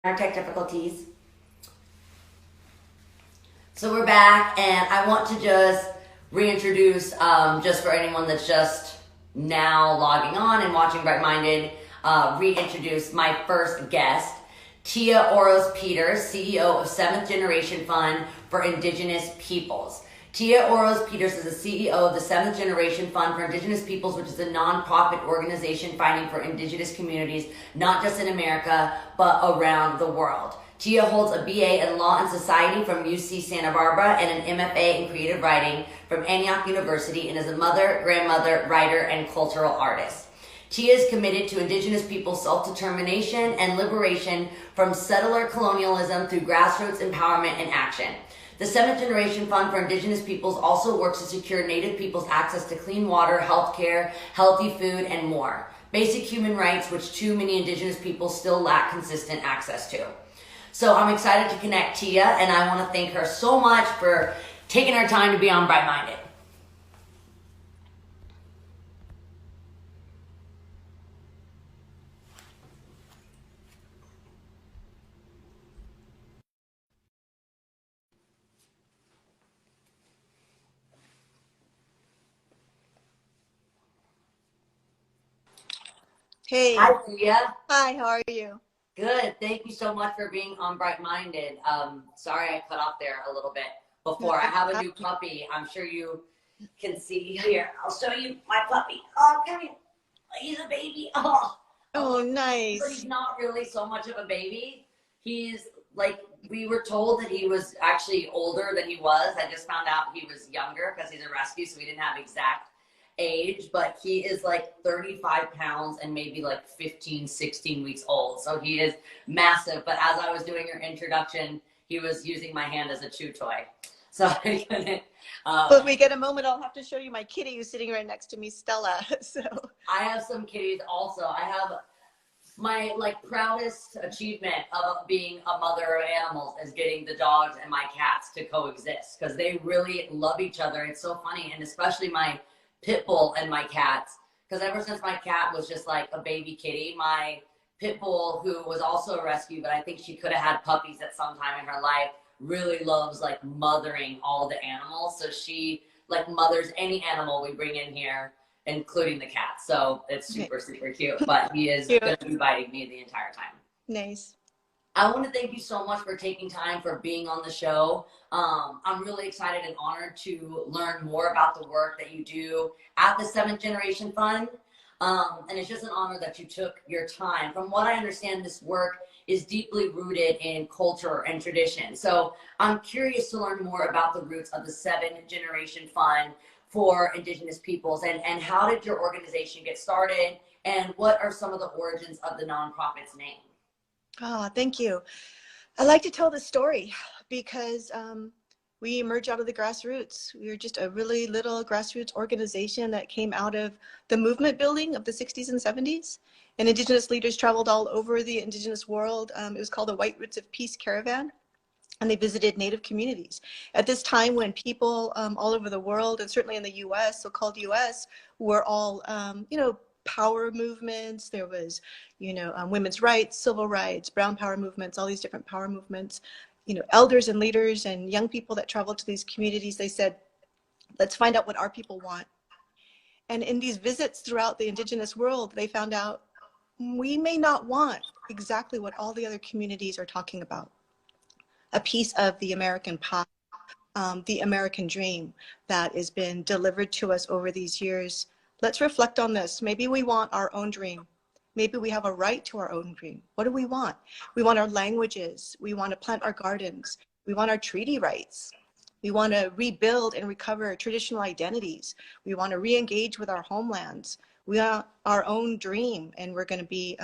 Our tech difficulties. So we're back, and I want to just reintroduce, just for anyone that's just now logging on and watching Bright Minded, reintroduce my first guest, Tia Oros Peters, CEO of Seventh Generation Fund for Indigenous Peoples. Tia Oros Peters is the CEO of the Seventh Generation Fund for Indigenous Peoples, which is a nonprofit organization fighting for Indigenous communities, not just in America, but around the world. Tia holds a BA in Law and Society from UC Santa Barbara and an MFA in Creative Writing from Antioch University, and is a mother, grandmother, writer, and cultural artist. Tia is committed to Indigenous peoples' self-determination and liberation from settler colonialism through grassroots empowerment and action. The Seventh Generation Fund for Indigenous Peoples also works to secure Native peoples access to clean water, health care, healthy food, and more. Basic human rights which too many Indigenous peoples still lack consistent access to. So I'm excited to connect Tia, and I want to thank her so much for taking her time to be on Bright Minded. Hey, Hi, Tia. hi, how are you? Good. Thank you so much for being on Bright Minded. Sorry I cut off there a little bit No, before. I have a new puppy. I'm sure you can see here. I'll show you my puppy. Oh, come here. He's a baby. oh, But he's nice. not really so much of a baby. He's like, we were told that he was actually older than he was. I just found out he was younger because he's a rescue, so we didn't have exact age, but he is like 35 pounds and maybe like 15, 16 weeks old. So he is massive. But as I was doing your introduction, he was using my hand as a chew toy. So I couldn't. Well, if we get a moment, I'll have to show you my kitty who's sitting right next to me, Stella. So, I have some kitties also. I have my like proudest achievement of being a mother of animals is getting the dogs and my cats to coexist because they really love each other. It's so funny, and especially my pit bull and my cats, because ever since my cat was just like a baby kitty, my pit bull, who was also a rescue, but I think she could have had puppies at some time in her life, really loves like mothering all the animals. So she like mothers any animal we bring in here, including the cat. So it's super, super cute. But he is cute. going to be biting me the entire time. Nice. I want to thank you so much for taking time for being on the show. I'm really excited and honored to learn more about the work that you do at the Seventh Generation Fund. And it's just an honor that you took your time. From what I understand, this work is deeply rooted in culture and tradition. So I'm curious to learn more about the roots of the Seventh Generation Fund for Indigenous peoples, and how did your organization get started, and what are some of the origins of the nonprofit's name? Oh, thank you. I like to tell the story because we emerged out of the grassroots. We were just a really little grassroots organization that came out of the movement building of the 60s and 70s. And Indigenous leaders traveled all over the Indigenous world. It was called the White Roots of Peace Caravan. And they visited Native communities. At this time when people all over the world, and certainly in the US, so-called US, were all, power movements. There was, women's rights, civil rights, brown power movements, all these different power movements. Elders and leaders and young people that traveled to these communities, they said, let's find out what our people want. And in these visits throughout the Indigenous world, they found out we may not want exactly what all the other communities are talking about. A piece of the American pie, the American dream that has been delivered to us over these years. Let's reflect on this. Maybe we want our own dream. Maybe we have a right to our own dream. What do we want? We want our languages. We want to plant our gardens. We want our treaty rights. We want to rebuild and recover traditional identities. We want to re-engage with our homelands. We want our own dream, and we're going to be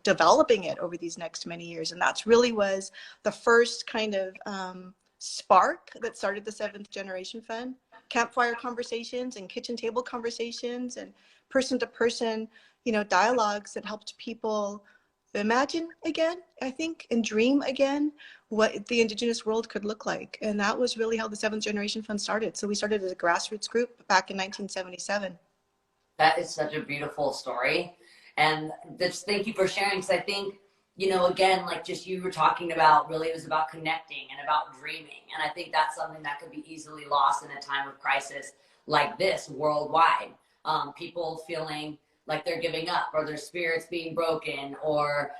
developing it over these next many years. And that's really was the first kind of spark that started the Seventh Generation Fund. Campfire conversations and kitchen table conversations and person to person, dialogues that helped people imagine again, I think, and dream again what the Indigenous world could look like. And that was really how the Seventh Generation Fund started. So we started as a grassroots group back in 1977. That is such a beautiful story. And just thank you for sharing, because I think you know, again, like just you were talking about, really it was about connecting and about dreaming. And I think that's something that could be easily lost in a time of crisis like this worldwide. People feeling like they're giving up, or their spirits being broken, or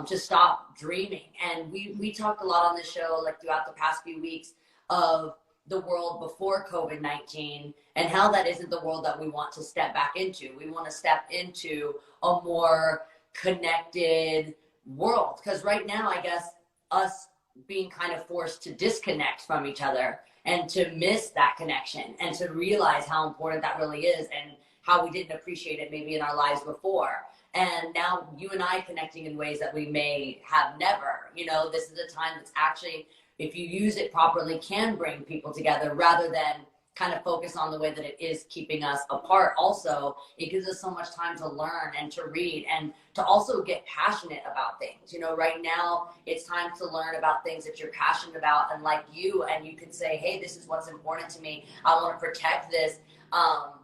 to stop dreaming. And we talked a lot on this show, like throughout the past few weeks, of the world before COVID-19 and how that isn't the world that we want to step back into. We want to step into a more connected world, because right now, I guess, us being kind of forced to disconnect from each other and to miss that connection and to realize how important that really is, and how we didn't appreciate it maybe in our lives before. And now you and I connecting in ways that we may have never. You know, this is a time that's actually, if you use it properly, can bring people together, rather than kind of focus on the way that it is keeping us apart. Also, it gives us so much time to learn and to read and to also get passionate about things. You know, right now it's time to learn about things that you're passionate about, and like you, and you can say, hey, this is what's important to me. I want to protect this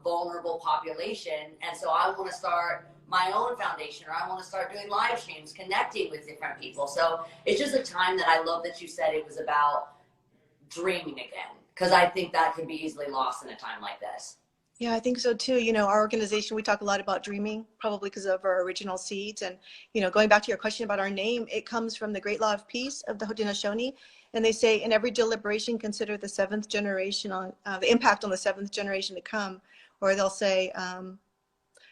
vulnerable population, and so I want to start my own foundation, or I want to start doing live streams, connecting with different people. So it's just a time that I love that you said it was about dreaming again, because I think that could be easily lost in a time like this. Yeah, I think so too. You know, our organization, we talk a lot about dreaming, probably because of our original seeds. And, you know, going back to your question about our name, it comes from the Great Law of Peace of the Haudenosaunee. And they say, in every deliberation, consider the seventh generation on the impact on the seventh generation to come. Or they'll say,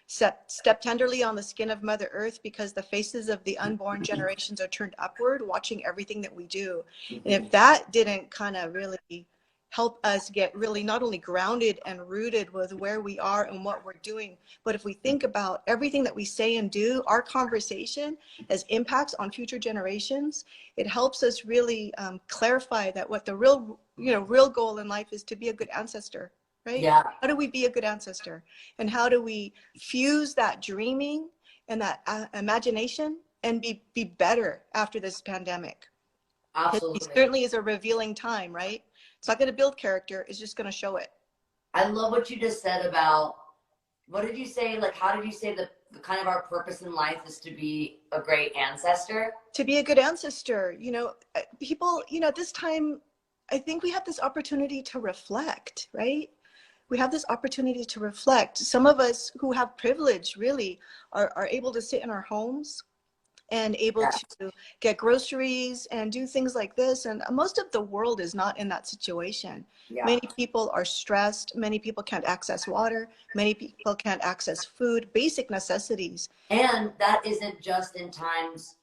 step tenderly on the skin of Mother Earth, because the faces of the unborn generations are turned upward, watching everything that we do. And if that didn't kind of really help us get really not only grounded and rooted with where we are and what we're doing, but if we think about everything that we say and do, our conversation has impacts on future generations, it helps us really clarify that what the real, real goal in life is to be a good ancestor, right? Yeah. How do we be a good ancestor? And how do we fuse that dreaming and that imagination and be better after this pandemic? Absolutely. It certainly is a revealing time, right? It's not going to build character. It's just going to show it. I love what you just said about, what did you say? Like, how did you say the kind of our purpose in life is to be a great ancestor? To be a good ancestor, people, at this time, I think we have this opportunity to reflect, right? We have this opportunity to reflect. Some of us who have privilege really are able to sit in our homes and able to get groceries and do things like this. And most of the world is not in that situation. Yeah. Many people are stressed. Many people can't access water. Many people can't access food, basic necessities. And that isn't just in times,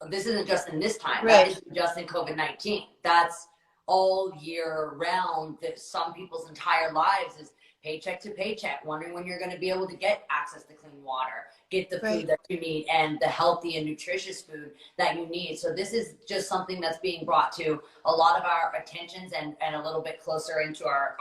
this isn't just in this time. Right. That isn't just in COVID-19. That's all year round. That some people's entire lives is paycheck to paycheck, wondering when you're going to be able to get access to clean water, get the food that you need, and the healthy and nutritious food that you need. So this is just something that's being brought to a lot of our attentions and a little bit closer into our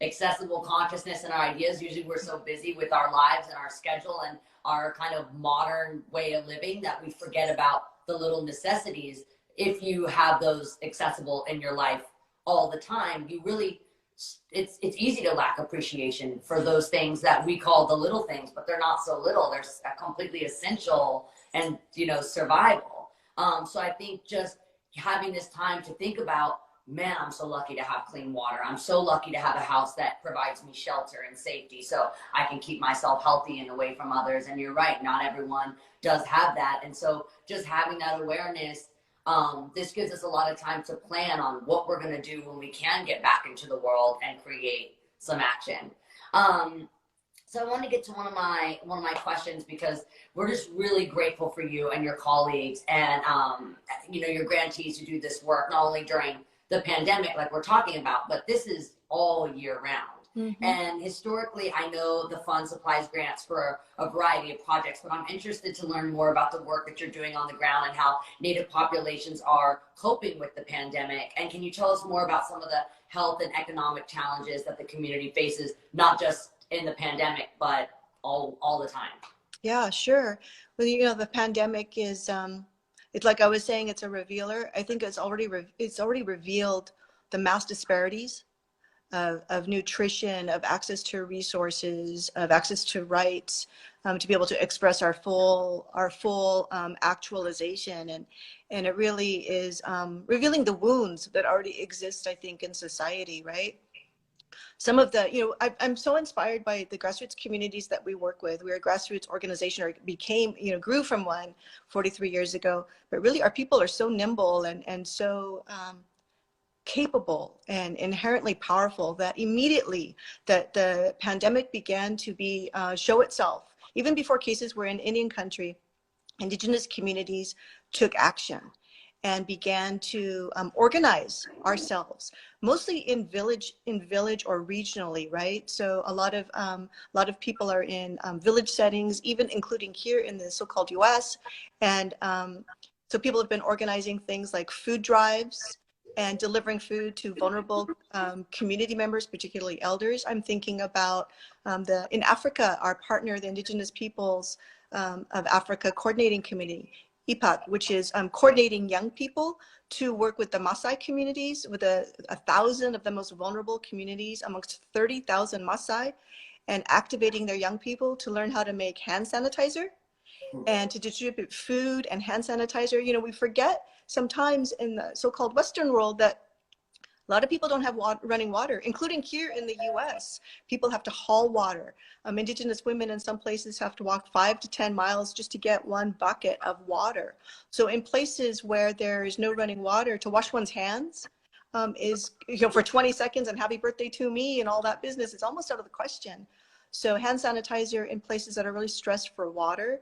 accessible consciousness and our ideas. Usually we're so busy with our lives and our schedule and our kind of modern way of living that we forget about the little necessities. If you have those accessible in your life all the time, you really, it's easy to lack appreciation for those things that we call the little things, but they're not so little. They're completely essential and, survival. So I think just having this time to think about, man, I'm so lucky to have clean water. I'm so lucky to have a house that provides me shelter and safety so I can keep myself healthy and away from others. And you're right, not everyone does have that. And so just having that awareness, this gives us a lot of time to plan on what we're going to do when we can get back into the world and create some action. So I want to get to one of my questions, because we're just really grateful for you and your colleagues and your grantees who do this work not only during the pandemic like we're talking about, but this is all year round. Mm-hmm. And historically, I know the fund supplies grants for a variety of projects, but I'm interested to learn more about the work that you're doing on the ground and how Native populations are coping with the pandemic. And can you tell us more about some of the health and economic challenges that the community faces, not just in the pandemic, but all the time? Yeah, sure. Well, the pandemic is, it's like I was saying, it's a revealer. I think it's already revealed the mass disparities of nutrition, of access to resources, of access to rights, to be able to express our full actualization. And it really is revealing the wounds that already exist, I think, in society, right? Some of the, I'm so inspired by the grassroots communities that we work with. We're a grassroots organization, or became, grew from one 43 years ago. But really, our people are so nimble and so capable and inherently powerful that immediately that the pandemic began to be show itself. Even before cases were in Indian country, Indigenous communities took action and began to organize ourselves, mostly in village or regionally, right? So a lot of people are in village settings, even including here in the so-called U.S. And so people have been organizing things like food drives and delivering food to vulnerable community members, particularly elders. I'm thinking about in Africa, our partner, the Indigenous Peoples of Africa Coordinating Committee, IPAC, which is coordinating young people to work with the Maasai communities, with 1,000 of the most vulnerable communities amongst 30,000 Maasai, and activating their young people to learn how to make hand sanitizer and to distribute food and hand sanitizer. We forget sometimes in the so-called Western world that a lot of people don't have running water, including here in the US. People have to haul water. Indigenous women in some places have to walk 5 to 10 miles just to get one bucket of water. So in places where there is no running water, to wash one's hands is, for 20 seconds and happy birthday to me and all that business, is almost out of the question. So hand sanitizer in places that are really stressed for water.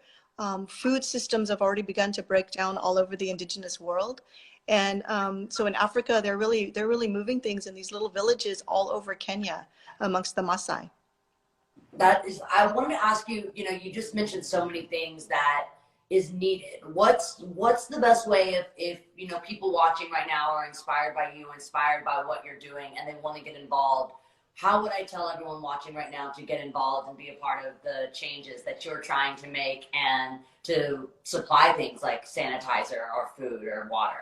Food systems have already begun to break down all over the Indigenous world. And so in Africa, they're really moving things in these little villages all over Kenya amongst the Maasai. I wanted to ask you, you just mentioned so many things that is needed. What's the best way if people watching right now are inspired by you, inspired by what you're doing, and they want to get involved? How would I tell everyone watching right now to get involved and be a part of the changes that you're trying to make and to supply things like sanitizer or food or water?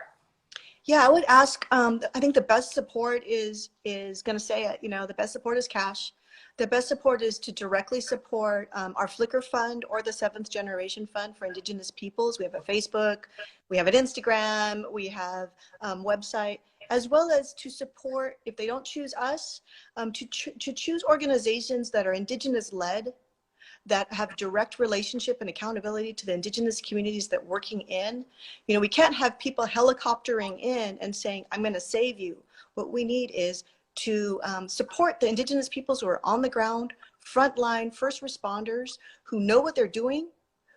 Yeah, I would ask, I think the best support is going to say it, the best support is cash. The best support is to directly support our Flickr Fund or the Seventh Generation Fund for Indigenous Peoples. We have a Facebook, we have an Instagram, we have website, as well as to support, if they don't choose us, to choose organizations that are Indigenous led, that have direct relationship and accountability to the Indigenous communities that working in. We can't have people helicoptering in and saying, I'm going to save you. What we need is to support the Indigenous peoples who are on the ground, frontline first responders who know what they're doing,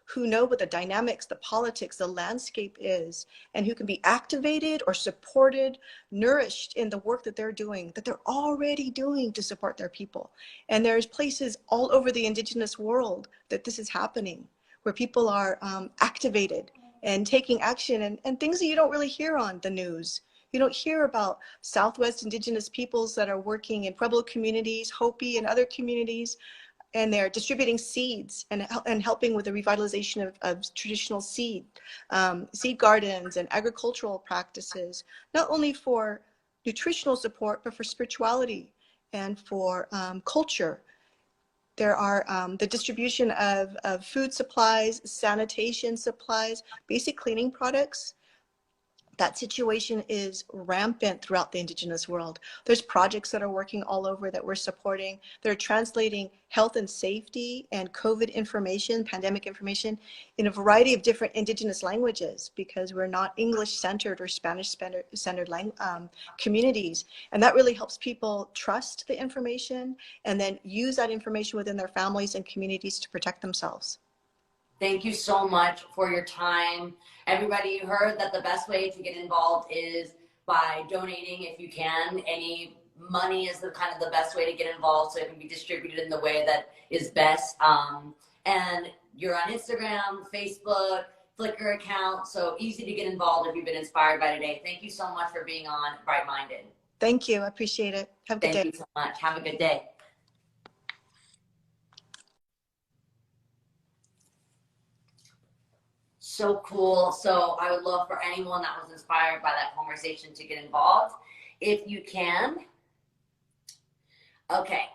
who know what the dynamics, the politics, the landscape is, and who can be activated or supported, nourished in the work that they're doing, that they're already doing to support their people. And there's places all over the Indigenous world that this is happening, where people are activated and taking action, and things that you don't really hear on the news. You don't hear about Southwest Indigenous peoples that are working in Pueblo communities, Hopi and other communities, and they're distributing seeds and helping with the revitalization of traditional seed gardens and agricultural practices, not only for nutritional support, but for spirituality and for culture. There are the distribution of food supplies, sanitation supplies, basic cleaning products. That situation is rampant throughout the Indigenous world. There's projects that are working all over that we're supporting. They're translating health and safety and COVID information, pandemic information, in a variety of different Indigenous languages, because we're not English-centered or Spanish-centered communities. And that really helps people trust the information and then use that information within their families and communities to protect themselves. Thank you so much for your time. Everybody, you heard that the best way to get involved is by donating if you can. Any money is the best way to get involved, so it can be distributed in the way that is best. And you're on Instagram, Facebook, Flickr account, so easy to get involved if you've been inspired by today. Thank you so much for being on Bright Minded. Thank you. I appreciate it. Have a good day. Thank you so much. Have a good day. So cool. So I would love for anyone that was inspired by that conversation to get involved. If you can, Okay.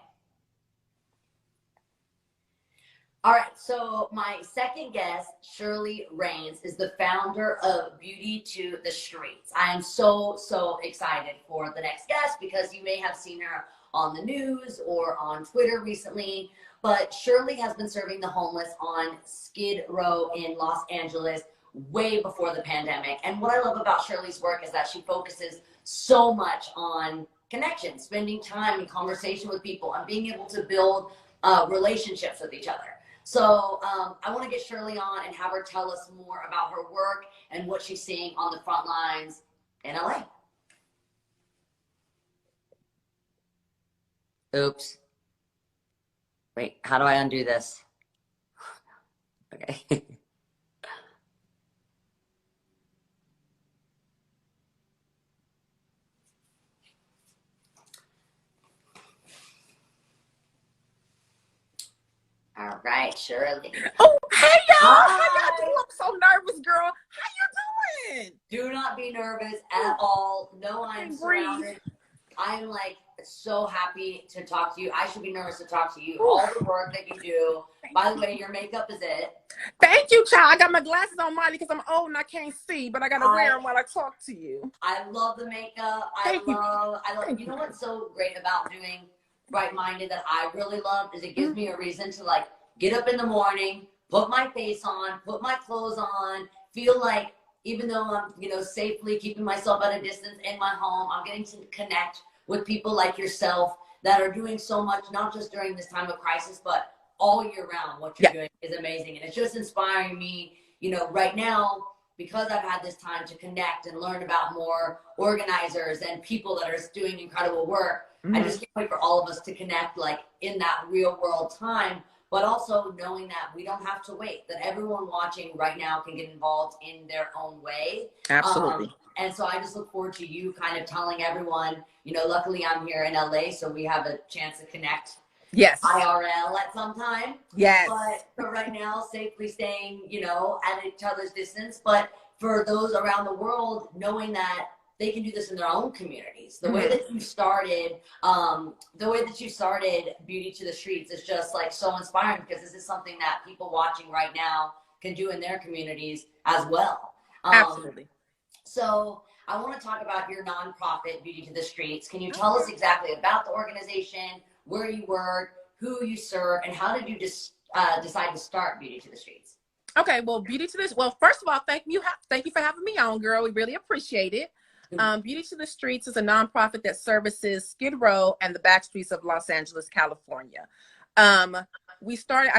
All right, so my second guest, Shirley Rains, is the founder of Beauty to the Streets. I am so excited for the next guest because you may have seen her on the news or on Twitter recently. But Shirley has been serving the homeless on Skid Row in Los Angeles way before the pandemic. And what I love about Shirley's work is that she focuses so much on connection, spending time in conversation with people, and being able to build relationships with each other. So I want to get Shirley on and have her tell us more about her work and what she's seeing on the front lines in LA. Oops. Wait, how do I undo this? Okay. All right, Shirley. Oh, hey y'all! How y'all Hi. doing? I'm so nervous, girl. How you doing? Do not be nervous at all. No, I'm surrounded. I'm like so happy to talk to you. I should be nervous to talk to you. Ooh. All the work that you do. By the way, your makeup is it. Thank you, child. I got my glasses on, Miley, because I'm old and I can't see, but I gotta wear them while I talk to you. I love the makeup. Thank you. I love. You know what's so great about doing Right Minded that I really love is it gives me a reason to like get up in the morning, put my face on, put my clothes on, feel like even though I'm, safely keeping myself at a distance in my home, I'm getting to connect with people like yourself that are doing so much, not just during this time of crisis, but all year round. What you're doing is amazing. And it's just inspiring me, right now, because I've had this time to connect and learn about more organizers and people that are doing incredible work. I just can't wait for all of us to connect like in that real world time, but also knowing that we don't have to wait, that everyone watching right now can get involved in their own way. Absolutely. And so I just look forward to you kind of telling everyone, luckily I'm here in LA, so we have a chance to connect. Yes. IRL at some time. Yes. But for right now, safely staying, at each other's distance. But for those around the world, knowing that they can do this in their own communities. The way that you started, Beauty to the Streets is just like so inspiring because this is something that people watching right now can do in their communities as well. Absolutely. So I want to talk about your nonprofit, Beauty to the Streets. Can you tell us exactly about the organization, where you work, who you serve, and how did you decide to start Beauty to the Streets? Okay, well, well, first of all, thank you for having me on, girl. We really appreciate it. Beauty to the Streets is a nonprofit that services Skid Row and the back streets of Los Angeles, California. I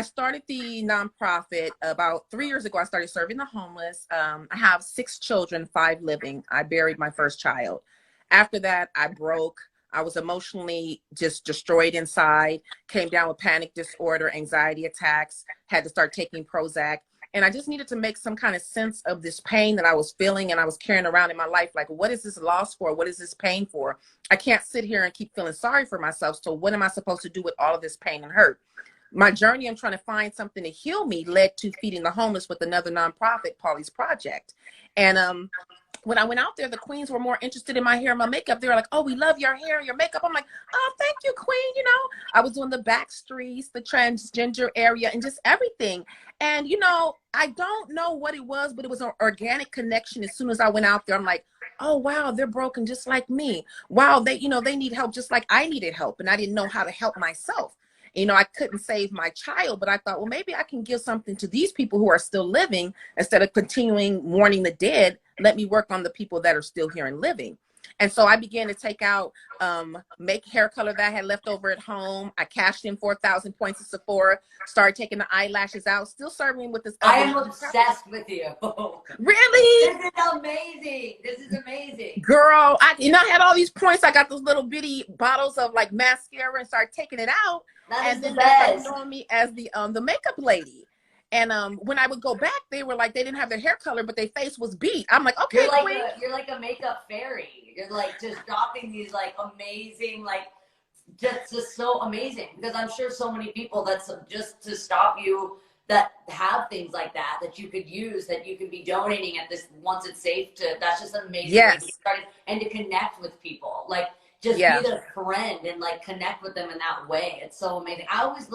started the nonprofit about 3 years ago. I started serving the homeless. I have 6 children, 5 living. I buried my first child. After that, I broke. I was emotionally just destroyed inside, came down with panic disorder, anxiety attacks, had to start taking Prozac. And I just needed to make some kind of sense of this pain that I was feeling and I was carrying around in my life. Like, what is this loss for? What is this pain for? I can't sit here and keep feeling sorry for myself. So what am I supposed to do with all of this pain and hurt? My journey, I'm trying to find something to heal me, led to feeding the homeless with another nonprofit, Polly's Project. And when I went out there, the queens were more interested in my hair and my makeup. They were like, oh, we love your hair and your makeup. I'm like, oh, thank you, queen. I was doing the back streets, the transgender area, and just everything. And, I don't know what it was, but it was an organic connection. As soon as I went out there, I'm like, oh, wow, they're broken just like me. Wow, they need help just like I needed help. And I didn't know how to help myself. I couldn't save my child, but I thought, well, maybe I can give something to these people who are still living instead of continuing mourning the dead. Let me work on the people that are still here and living. And so I began to take out make hair color that I had left over at home. I cashed in 4,000 points at Sephora, started taking the eyelashes out, still serving with this. I am obsessed with you. Really? This is amazing. This is amazing. Girl, I had all these points. I got those little bitty bottles of like mascara and started taking it out. And then they started knowing me as the makeup lady. And when I would go back, they were like, they didn't have their hair color, but their face was beat. I'm like, okay, you're like a makeup fairy. You're like just dropping these like amazing, like just so amazing. Because I'm sure so many people that's just to stop you that have things like that you could use, that you could be donating at this once it's safe to. That's just amazing. Yes. And to connect with people, like just be Yeah, their friend and like connect with them in that way. It's so amazing. I always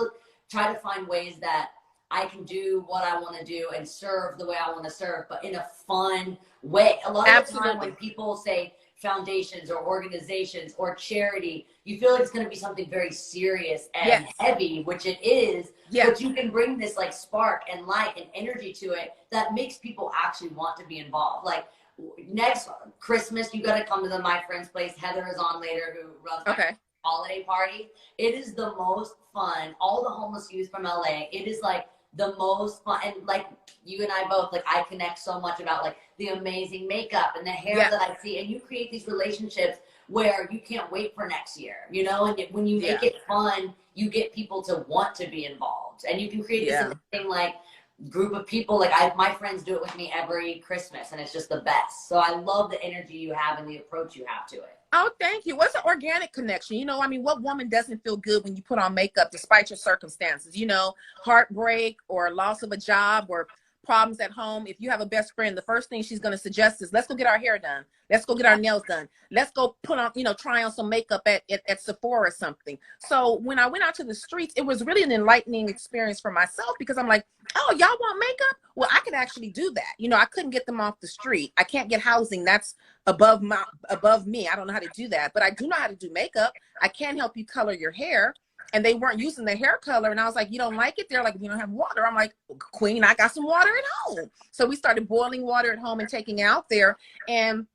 try to find ways that I can do what I want to do and serve the way I want to serve, but in a fun way. A lot of the time when absolutely. people say foundations or organizations or charity, you feel like it's going to be something very serious and Yes. heavy, which it is, Yeah. but you can bring this like spark and light and energy to it that makes people actually want to be involved. Like next Christmas, you got to come to my friend's place. Heather is on later, who runs my Okay. holiday party. It is the most fun. All the homeless youth from LA. It is like the most fun. And like you and I both, like I connect so much about like the amazing makeup and the hair Yeah. that I see. And you create these relationships where you can't wait for next year, you know? And when you make Yeah. it fun, you get people to want to be involved. And you can create this amazing like group of people. Like my friends do it with me every Christmas, and it's just the best. So I love the energy you have and the approach you have to it. Oh, thank you. What's an organic connection? You know, I mean, what woman doesn't feel good when you put on makeup despite your circumstances? You know, heartbreak or loss of a job or problems at home. If you have a best friend, the first thing she's going to suggest is, let's go get our hair done. Let's go get our nails done. Let's go put on, you know, try on some makeup at Sephora or something. So when I went out to the streets, it was really an enlightening experience for myself, because I'm like, oh, y'all want makeup? Well, I could actually do that. You know, I couldn't get them off the street. I can't get housing. That's above me. I don't know how to do that, but I do know how to do makeup. I can help you color your hair. And they weren't using the hair color. And I was like, you don't like it? They're like, we don't have water. I'm like, Queen, I got some water at home. So we started boiling water at home and taking it out there. And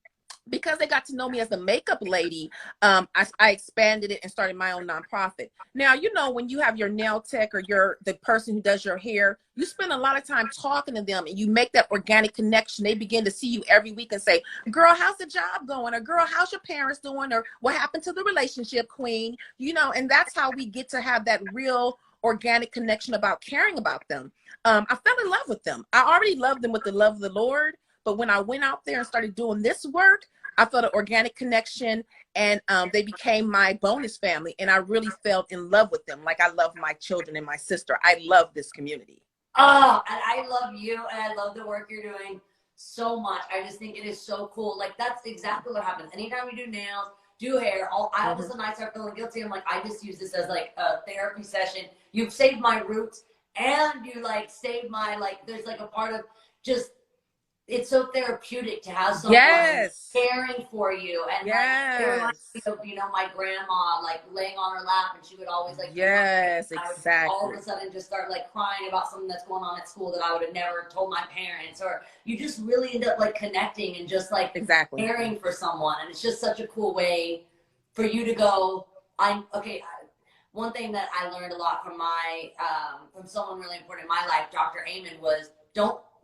because they got to know me as the makeup lady, I expanded it and started my own nonprofit. Now, you know, when you have your nail tech or the person who does your hair, you spend a lot of time talking to them and you make that organic connection. They begin to see you every week and say, girl, how's the job going? Or girl, how's your parents doing? Or what happened to the relationship, Queen? You know, and that's how we get to have that real organic connection about caring about them. I fell in love with them. I already loved them with the love of the Lord. But when I went out there and started doing this work, I felt an organic connection, and they became my bonus family. And I really fell in love with them like I love my children and my sister. I love this community. Oh, and I love you, and I love the work you're doing so much. I just think it is so cool. Like, that's exactly what happens. Anytime you do nails, do hair, all of a sudden I start feeling guilty. I'm like, I just use this as like a therapy session. You've saved my roots, and you like saved my, like, there's like a part of just, it's so therapeutic to have someone caring for you. And like, it reminds me of, you know, my grandma like laying on her lap, and she would always like, exactly. all of a sudden just start like crying about something that's going on at school that I would have never told my parents. Or you just really end up like connecting and just like caring for someone. And it's just such a cool way for you to go, one thing that I learned a lot from from someone really important in my life, Dr. Amen, was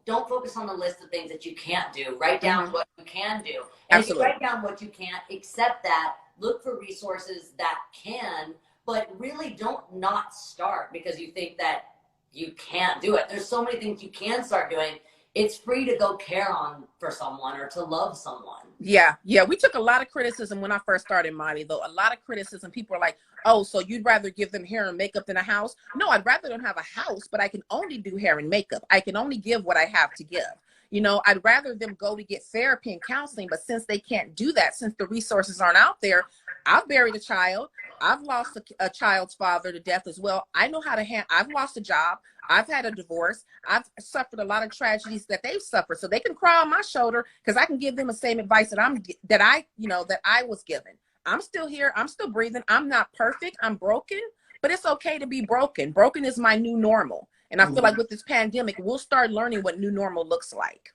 don't focus on the list of things that you can't do. Write down what you can do. And if you write down what you can't, accept that. Look for resources that can, but really don't not start because you think that you can't do it. There's so many things you can start doing. It's free to go care for someone or to love someone. Yeah. We took a lot of criticism when I first started Miley, though. A lot of criticism. People are like, oh, so you'd rather give them hair and makeup than a house? No, I'd rather them have a house, but I can only do hair and makeup. I can only give what I have to give. You know, I'd rather them go to get therapy and counseling, but since they can't do that, since the resources aren't out there, I've buried a child. I've lost a child's father to death as well. I know how to I've lost a job. I've had a divorce. I've suffered a lot of tragedies that they've suffered. So they can cry on my shoulder because I can give them the same advice that I was given. I'm still here. I'm still breathing. I'm not perfect. I'm broken, but it's okay to be broken. Broken is my new normal. And I feel like with this pandemic, we'll start learning what new normal looks like.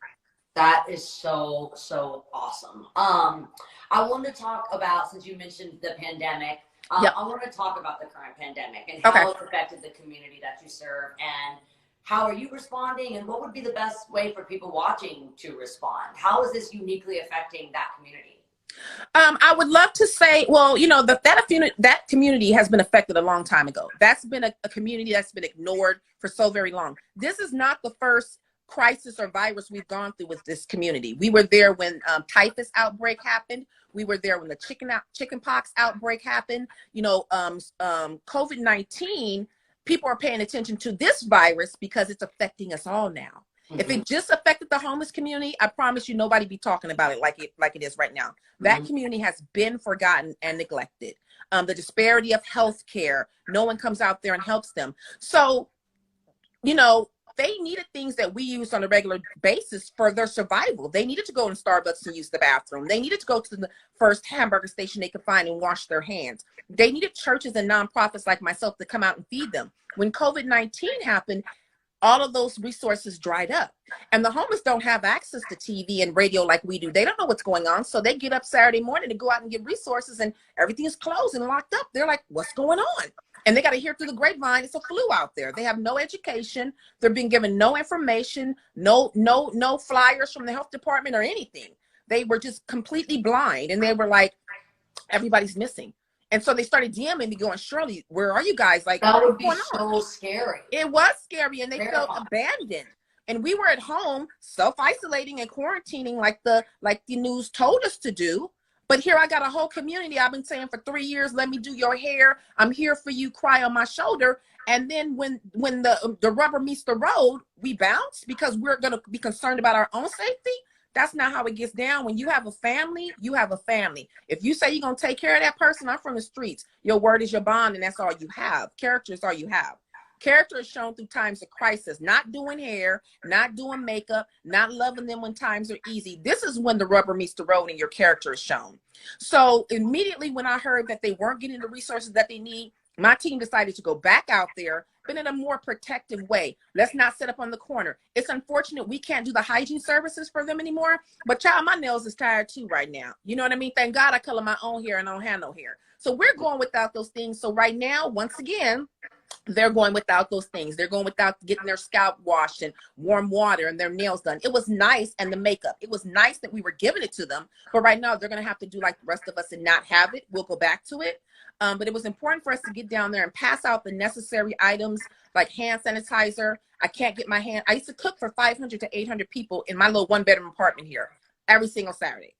That is so, so awesome. I want to talk about, since you mentioned the pandemic, I want to talk about the current pandemic and how it's affected the community that you serve, and how are you responding, and what would be the best way for people watching to respond? How is this uniquely affecting that community? I would love to say, well, you know, that community has been affected a long time ago. That's been a community that's been ignored for so very long. This is not the first crisis or virus we've gone through with this community. We were there when typhus outbreak happened. We were there when the chickenpox outbreak happened. You know, COVID-19, people are paying attention to this virus because it's affecting us all now. If it just affected the homeless community, I promise you nobody be talking about it like it is right now. That community has been forgotten and neglected. The disparity of health care, no one comes out there and helps them. So, you know, they needed things that we use on a regular basis for their survival. They needed to go in Starbucks and use the bathroom. They needed to go to the first hamburger station they could find and wash their hands. They needed churches and nonprofits like myself to come out and feed them. When COVID-19 happened, all of those resources dried up, and the homeless don't have access to TV and radio like we do. They don't know what's going on. So they get up Saturday morning to go out and get resources, and everything is closed and locked up. They're like, what's going on? And they got to hear through the grapevine, it's a flu out there. They have no education. They're being given no information, no flyers from the health department or anything. They were just completely blind. And they were like, everybody's missing. And so they started DMing me going, Shirley, where are you guys? Like, that would be what's so going on? scary. It was scary, and they Terrifying. felt abandoned. And we were at home self-isolating and quarantining like the news told us to do. But here I got a whole community. I've been saying for 3 years, let me do your hair. I'm here for you, cry on my shoulder. And then when the rubber meets the road, we bounce because we're going to be concerned about our own safety. That's not how it gets down. When you have a family, you have a family. If you say you're going to take care of that person, I'm from the streets. Your word is your bond, and that's all you have. Character is all you have. Character is shown through times of crisis, not doing hair, not doing makeup, not loving them when times are easy. This is when the rubber meets the road and your character is shown. So immediately when I heard that they weren't getting the resources that they need, my team decided to go back out there, but in a more protective way. Let's not sit up on the corner. It's unfortunate we can't do the hygiene services for them anymore, but child, my nails is tired too right now. You know what I mean? Thank God I color my own hair and I don't have no hair. So we're going without those things. So right now, once again, they're going without those things. They're going without getting their scalp washed and warm water and their nails done. It was nice, and the makeup. It was nice that we were giving it to them. But right now, they're going to have to do like the rest of us and not have it. We'll go back to it. But it was important for us to get down there and pass out the necessary items like hand sanitizer. I can't get my hand. I used to cook for 500 to 800 people in my little one-bedroom apartment here every single Saturday.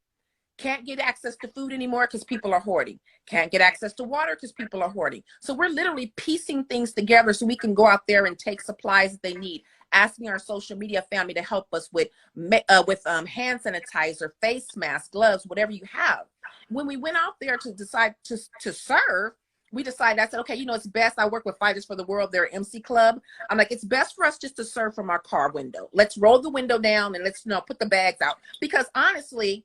Can't get access to food anymore because people are hoarding. Can't get access to water because people are hoarding. So we're literally piecing things together so we can go out there and take supplies that they need. Asking our social media family to help us with hand sanitizer, face masks, gloves, whatever you have. When we went out there to decide to serve, we decided, I said, okay, you know, it's best. I work with Fighters for the World, their MC club. I'm like, it's best for us just to serve from our car window. Let's roll the window down and let's, put the bags out. Because honestly,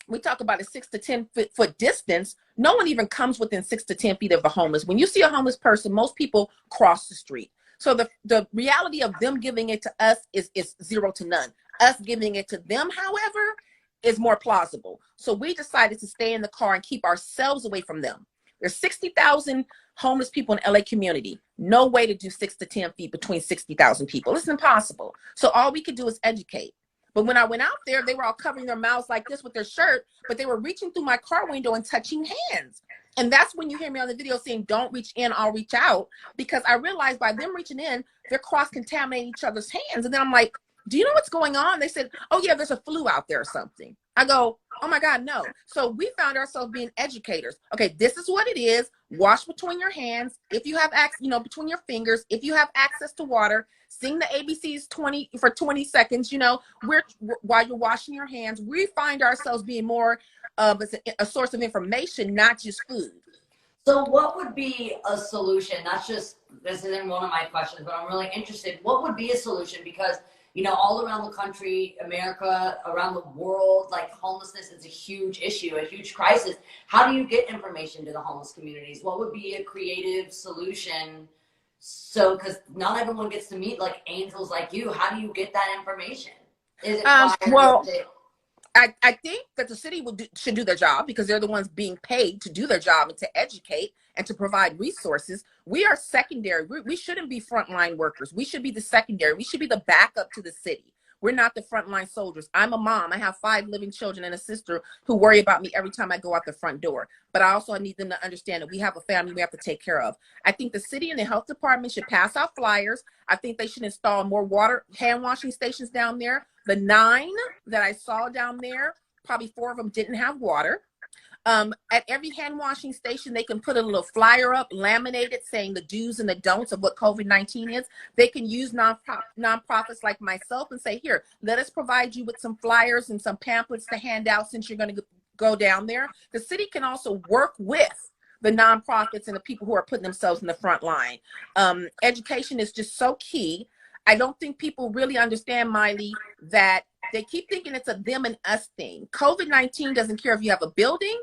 we talk about a 6 to 10 foot distance. No one even comes within 6 to 10 feet of a homeless. When you see a homeless person, most people cross the street. So the reality of them giving it to us is 0 to none. Us giving it to them, however, is more plausible. So we decided to stay in the car and keep ourselves away from them. There's 60,000 homeless people in LA community. No way to do 6 to 10 feet between 60,000 people. It's impossible. So all we could do is educate. But when I went out there, they were all covering their mouths like this with their shirt, but they were reaching through my car window and touching hands. And that's when you hear me on the video saying, don't reach in, I'll reach out. Because I realized by them reaching in, they're cross-contaminating each other's hands. And then I'm like, do you know what's going on? They said, oh yeah, there's a flu out there or something. I go, oh my God, no. So we found ourselves being educators. Okay, this is what it is. Wash between your hands. If you have access, between your fingers, if you have access to water, sing the ABCs 20 seconds, while you're washing your hands. We find ourselves being more of a source of information, not just food. So what would be a solution? This isn't one of my questions, but I'm really interested. What would be a solution? Because all around the country, America, around the world, like homelessness is a huge issue, a huge crisis. How do you get information to the homeless communities? What would be a creative solution? So, because not everyone gets to meet like angels like you. How do you get that information? Is it I think that the city should do their job because they're the ones being paid to do their job and to educate and to provide resources. We are secondary. We shouldn't be frontline workers. We should be the secondary. We should be the backup to the city. We're not the frontline soldiers. I'm a mom. I have 5 living children and a sister who worry about me every time I go out the front door. But I also need them to understand that we have a family we have to take care of. I think the city and the health department should pass out flyers. I think they should install more hand washing stations down there. The 9 that I saw down there, probably 4 of them didn't have water. At every hand washing station, they can put a little flyer up, laminated, saying the do's and the don'ts of what COVID-19 is. They can use nonprofits like myself and say, here, let us provide you with some flyers and some pamphlets to hand out since you're going to go down there. The city can also work with the nonprofits and the people who are putting themselves in the front line. Education is just so key. I don't think people really understand, Miley, that they keep thinking it's a them and us thing. COVID-19 doesn't care if you have a building,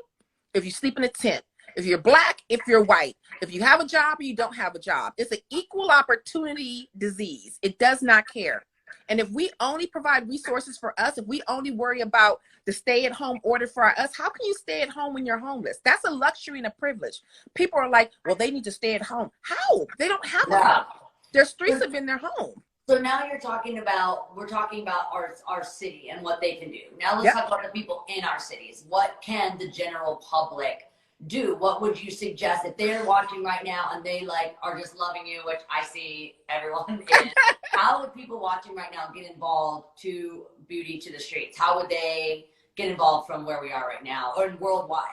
if you sleep in a tent, if you're black, if you're white, if you have a job or you don't have a job. It's an equal opportunity disease. It does not care. And if we only provide resources for us, if we only worry about the stay-at-home order for us, how can you stay at home when you're homeless? That's a luxury and a privilege. People are like, well, they need to stay at home. How? They don't have a home. Their streets have been their home. So now we're talking about our city and what they can do. Now let's talk about the people in our cities. What can the general public do? What would you suggest if they're watching right now and they like are just loving you, which I see everyone is? How would people watching right now get involved to Beauty to the Streets? How would they get involved from where we are right now or worldwide?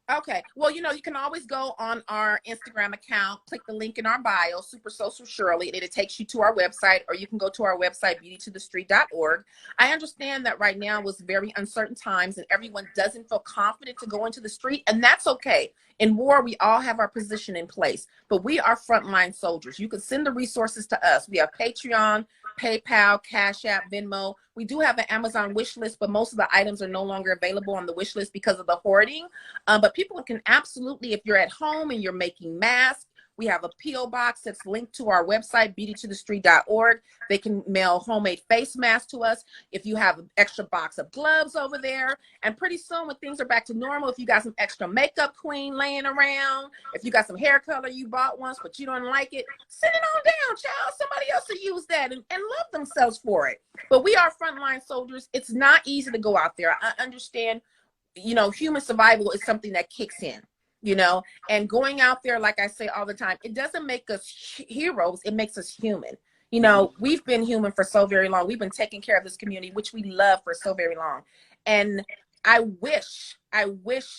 Okay. Well, you can always go on our Instagram account, click the link in our bio, Super Social Shirley, and it takes you to our website, or you can go to our website, beautytothestreet.org. I understand that right now was very uncertain times and everyone doesn't feel confident to go into the street, and that's okay. In war, we all have our position in place, but we are frontline soldiers. You can send the resources to us. We have Patreon, PayPal, Cash App, Venmo. We do have an Amazon wish list, but most of the items are no longer available on the wish list because of the hoarding. But people can absolutely, if you're at home and you're making masks, we have a P.O. box that's linked to our website, beautytothestreet.org. They can mail homemade face masks to us. If you have an extra box of gloves over there, and pretty soon when things are back to normal, if you got some extra makeup queen laying around, if you got some hair color you bought once but you don't like it, send it on down, child. Somebody else will use that and love themselves for it. But we are frontline soldiers. It's not easy to go out there. I understand, human survival is something that kicks in. And going out there, like I say all the time, it doesn't make us heroes. It makes us human. We've been human for so very long. We've been taking care of this community, which we love, for so very long. And I wish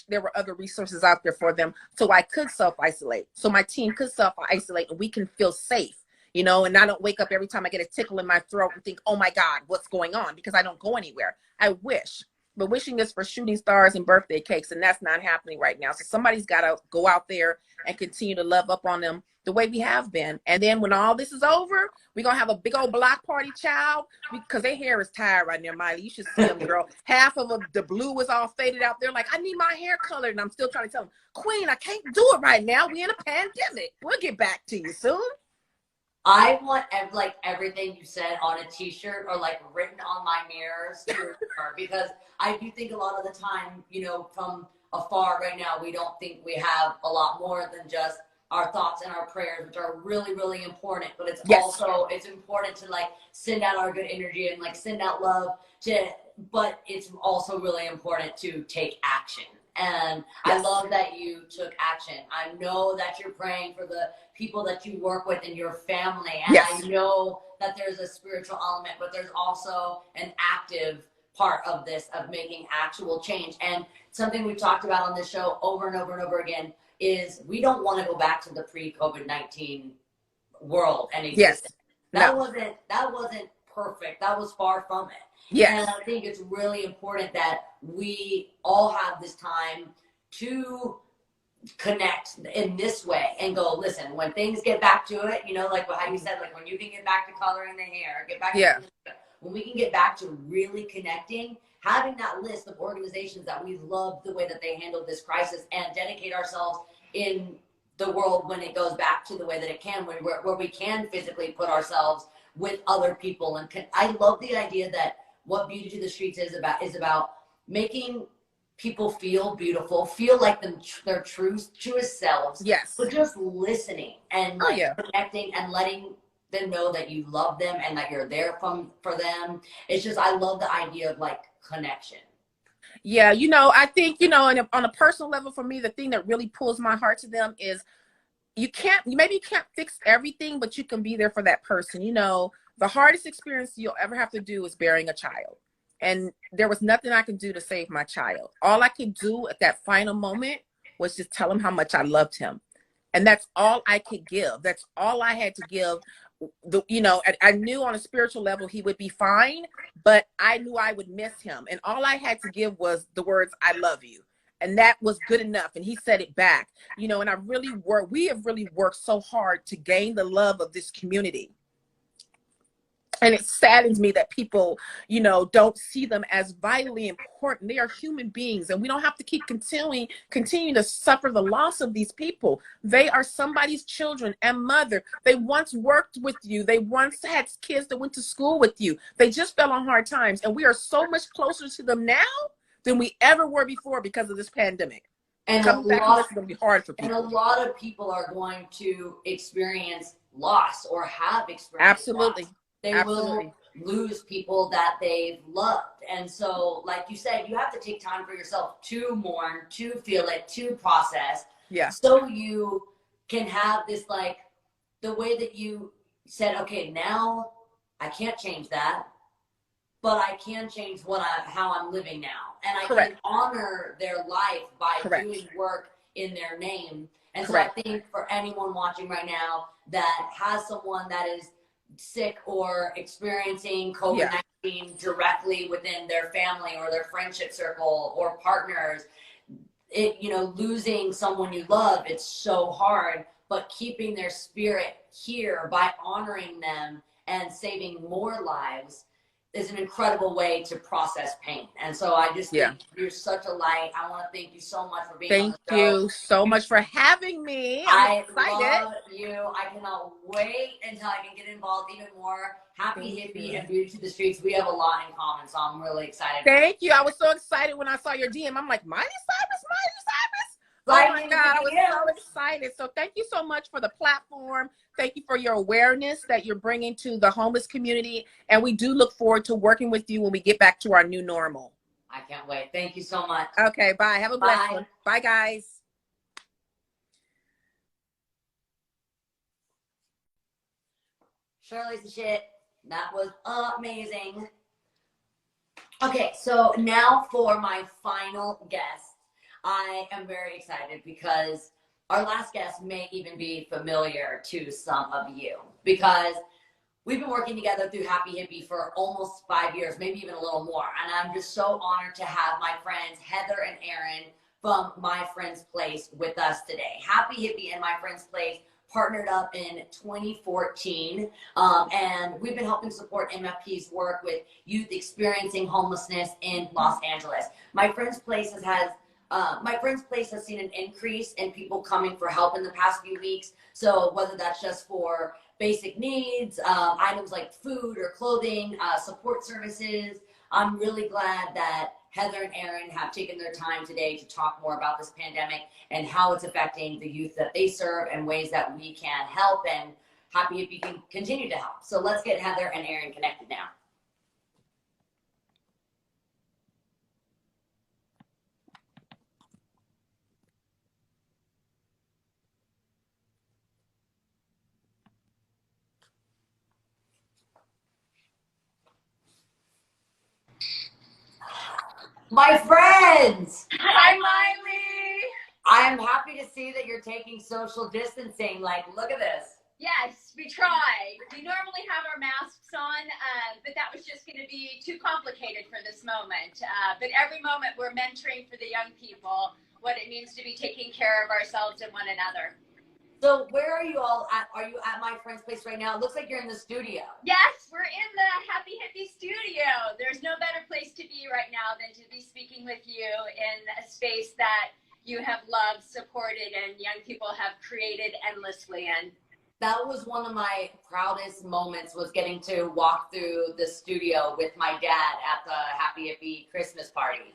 there were other resources out there for them so I could self-isolate, so my team could self-isolate and we can feel safe, and I don't wake up every time I get a tickle in my throat and think, oh my God, what's going on? Because I don't go anywhere. I wish. But wishing is for shooting stars and birthday cakes, and that's not happening right now. So somebody's got to go out there and continue to love up on them the way we have been. And then when all this is over, we're going to have a big old block party, child, because their hair is tired right now, Miley. You should see them, girl. Half of them, the blue is all faded out. They're like, I need my hair colored. And I'm still trying to tell them, Queen, I can't do it right now. We're in a pandemic. We'll get back to you soon. I want everything you said on a t-shirt or written on my mirrors because I do think a lot of the time, from afar right now, we don't think we have a lot more than just our thoughts and our prayers, which are really, really important. But it's also, it's important to send out our good energy and send out love but it's also really important to take action. And I love that you took action. I know that you're praying for the people that you work with in your family. And I know that there's a spiritual element, but there's also an active part of this, of making actual change. And something we've talked about on this show over and over and over again is we don't want to go back to the pre-COVID-19 world and existence. That wasn't perfect. That was far from it. And I think it's really important that we all have this time to connect in this way and go, listen, when things get back to it, how you said, when you can get back to coloring the hair, when we can get back to really connecting, having that list of organizations that we love the way that they handled this crisis and dedicate ourselves in the world when it goes back to the way that it can, where we can physically put ourselves with other people. And I love the idea that what Beauty to the Streets is about making people feel beautiful, feel like their truest selves. But just listening and connecting and letting them know that you love them and that you're there for them. It's just, I love the idea of connection. Yeah, I think, and on a personal level for me, the thing that really pulls my heart to them is you can't fix everything, but you can be there for that person. The hardest experience you'll ever have to do is bearing a child. And there was nothing I could do to save my child. All I could do at that final moment was just tell him how much I loved him. And that's all I could give. That's all I had to give. I knew on a spiritual level he would be fine, but I knew I would miss him. And all I had to give was the words, I love you. And that was good enough. And he said it back, and we have really worked so hard to gain the love of this community. And it saddens me that people, don't see them as vitally important. They are human beings, and we don't have to keep continuing to suffer the loss of these people. They are somebody's children and mother. They once worked with you. They once had kids that went to school with you. They just fell on hard times, and we are so much closer to them now than we ever were before because of this pandemic. And coming back from this is going to be hard for people. And a lot of people are going to experience loss or have experienced Absolutely. loss. They will lose people that they've loved. And so, like you said, you have to take time for yourself to mourn, to feel it, to process. Yeah. So you can have this, like, the way that you said, okay, now I can't change that, but I can change how I'm living now. And I Correct. can honor their life by Correct. doing work in their name. And Correct. So I think for anyone watching right now that has someone that is sick or experiencing COVID-19 directly within their family or their friendship circle or partners, losing someone you love, it's so hard, but keeping their spirit here by honoring them and saving more lives is an incredible way to process pain. And so I just think you're such a light. I want to thank you so much for being on the show. Thank you so much for having me. I'm excited. Love you. I cannot wait until I can get involved even more. Happy Hippie and Beauty to the Streets. We have a lot in common, so I'm really excited. Thank you. I was so excited when I saw your DM. I'm like, Miley Cyrus. Oh my God, I was so excited. So thank you so much for the platform. Thank you for your awareness that you're bringing to the homeless community. And we do look forward to working with you when we get back to our new normal. I can't wait. Thank you so much. Okay, bye. Have a blessed one. Bye, guys. Shirley's the shit. That was amazing. Okay, so now for my final guest. I am very excited because our last guest may even be familiar to some of you because we've been working together through Happy Hippie for almost 5 years, maybe even a little more. And I'm just so honored to have my friends Heather and Aaron from My Friend's Place with us today. Happy Hippie and My Friend's Place partnered up in 2014, and we've been helping support MFP's work with youth experiencing homelessness in Los Angeles. My Friend's Place has seen an increase in people coming for help in the past few weeks. So whether that's just for basic needs, items like food or clothing, support services, I'm really glad that Heather and Aaron have taken their time today to talk more about this pandemic and how it's affecting the youth that they serve and ways that we can help, and Happy if you can continue to help. So let's get Heather and Aaron connected now. My friends! Hi, Miley! I am happy to see that you're taking social distancing. Like, look at this. Yes, we tried. We normally have our masks on, but that was just going to be too complicated for this moment. But every moment we're mentoring for the young people what it means to be taking care of ourselves and one another. So where are you all at? Are you at My Friend's Place right now? It looks like you're in the studio. Yes, we're in the Happy Hippie studio. There's no better place to be right now than to be speaking with you in a space that you have loved, supported, and young people have created endlessly in. That was one of my proudest moments, was getting to walk through the studio with my dad at the Happy Hippie Christmas party.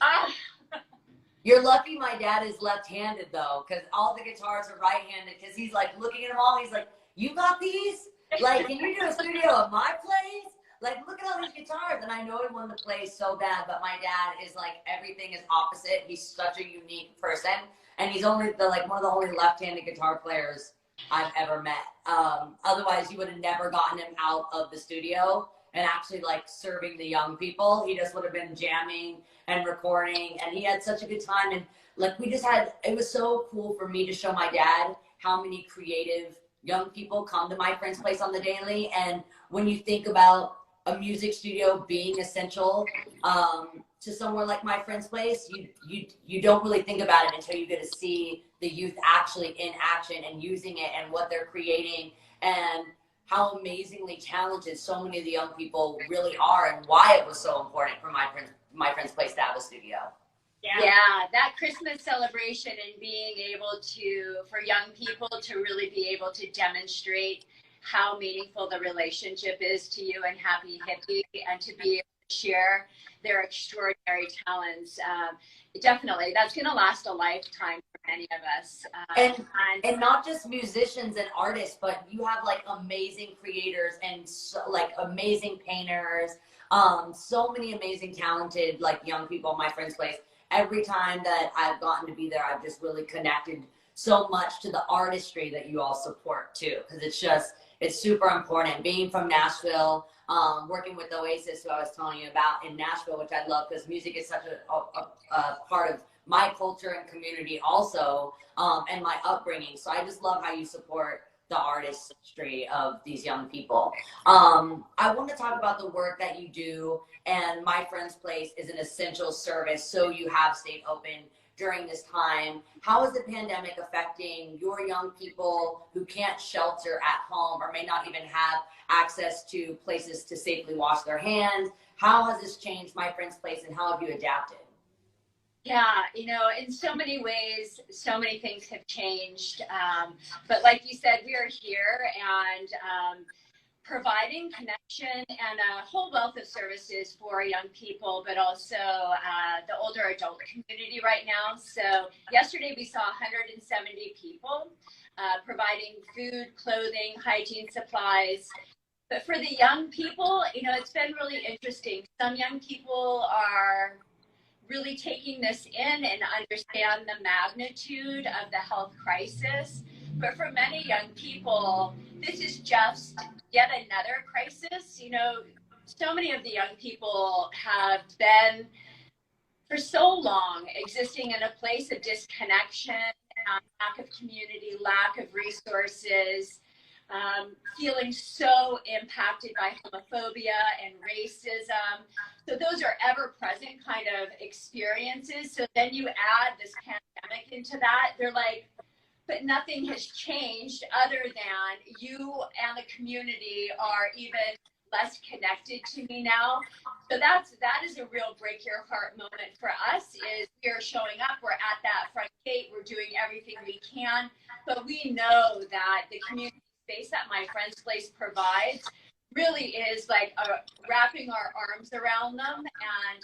You're lucky my dad is left-handed, though, because all the guitars are right-handed, because he's, like, looking at them all. He's like, you got these? Like, can you do a studio at my place? Like, look at all these guitars. And I know he wanted to play so bad, but my dad is, like, everything is opposite. He's such a unique person. And he's only, one of the only left-handed guitar players I've ever met. Otherwise, you would have never gotten him out of the studio. and actually like serving the young people. He just would have been jamming and recording, and he had such a good time. And like we just had, it was so cool for me to show my dad how many creative young people come to my friend's place on the daily. And when you think about a music studio being essential to somewhere like my friend's place, you don't really think about it until you get to see the youth actually in action and using it and what they're creating, and how amazingly talented so many of the young people really are, and why it was so important for my friend's place to have a studio. Yeah, that Christmas celebration and being able to, for young people to really be able to demonstrate how meaningful the relationship is to you and Happy Hippie, and to be able to share their extraordinary talents. Definitely, that's going to last a lifetime for many of us. And not just musicians and artists, but you have like amazing creators and like amazing painters, so many amazing, talented, like young people in my friend's place. Every time that I've gotten to be there, I've just really connected so much to the artistry that you all support too, because it's super important. Being from Nashville, working with Oasis, who I was telling you about in Nashville, which I love because music is such a part of my culture and community also, and my upbringing. So I just love how you support the artistry of these young people. I want to talk about the work that you do, and My Friend's Place is an essential service, so you have stayed open during this time. How is the pandemic affecting your young people who can't shelter at home or may not even have access to places to safely wash their hands? How has this changed My Friend's Place, and how have you adapted? Yeah, you know, in so many ways, so many things have changed. But like you said, we are here and providing connection and a whole wealth of services for young people, but also the older adult community right now. So yesterday we saw 170 people providing food, clothing, hygiene supplies. But for the young people, you know, it's been really interesting. Some young people are really taking this in and understand the magnitude of the health crisis. But for many young people, this is just yet another crisis. You know, so many of the young people have been for so long existing in a place of disconnection, lack of community, lack of resources, feeling so impacted by homophobia and racism. So those are ever present kind of experiences. So then you add this pandemic into that, they're like, but nothing has changed other than you and the community are even less connected to me now. So that is a real break your heart moment for us. Is we're showing up, we're at that front gate, we're doing everything we can, but we know that the community space that My Friend's Place provides really is like wrapping our arms around them and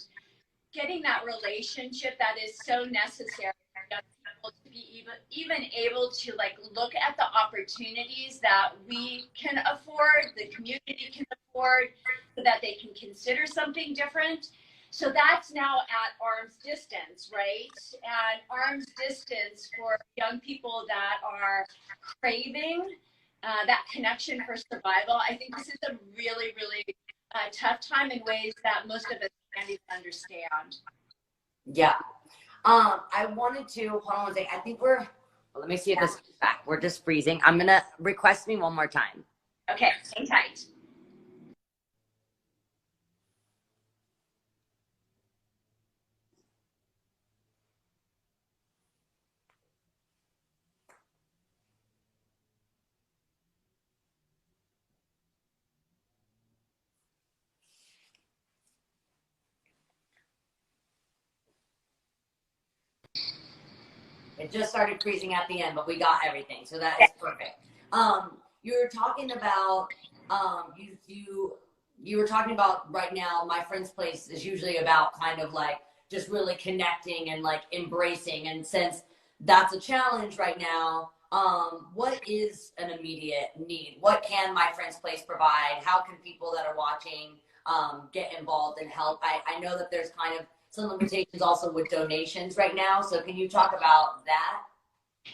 getting that relationship that is so necessary for young people to be even able to like look at the opportunities that we can afford, the community can afford, so that they can consider something different. So that's now at arm's distance, right? And arm's distance for young people that are craving that connection for survival. I think this is a really, really tough time in ways that most of us can't even understand. Yeah. I wanted to, hold on one second. I think let me see if this is back. We're just freezing. I'm going to request me one more time. Okay, hang tight. It just started freezing at the end, but we got everything, so that is perfect. You were talking about you were talking about right now. My Friend's Place is usually about kind of like just really connecting and like embracing. And since that's a challenge right now, what is an immediate need? What can My Friend's Place provide? How can people that are watching get involved and help? I know that there's kind of some limitations also with donations right now. So can you talk about that?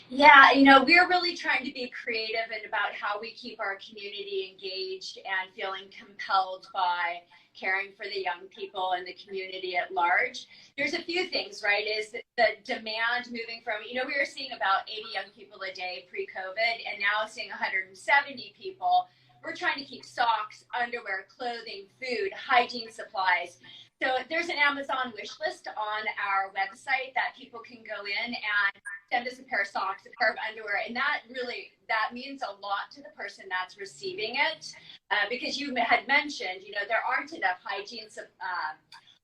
Yeah, you know, we're really trying to be creative and about how we keep our community engaged and feeling compelled by caring for the young people and the community at large. There's a few things, right? Is the demand moving from, you know, we were seeing about 80 young people a day pre-COVID and now seeing 170 people. We're trying to keep socks, underwear, clothing, food, hygiene supplies. So there's an Amazon wish list on our website that people can go in and send us a pair of socks, a pair of underwear, and that means a lot to the person that's receiving it, because you had mentioned, you know, there aren't enough hygiene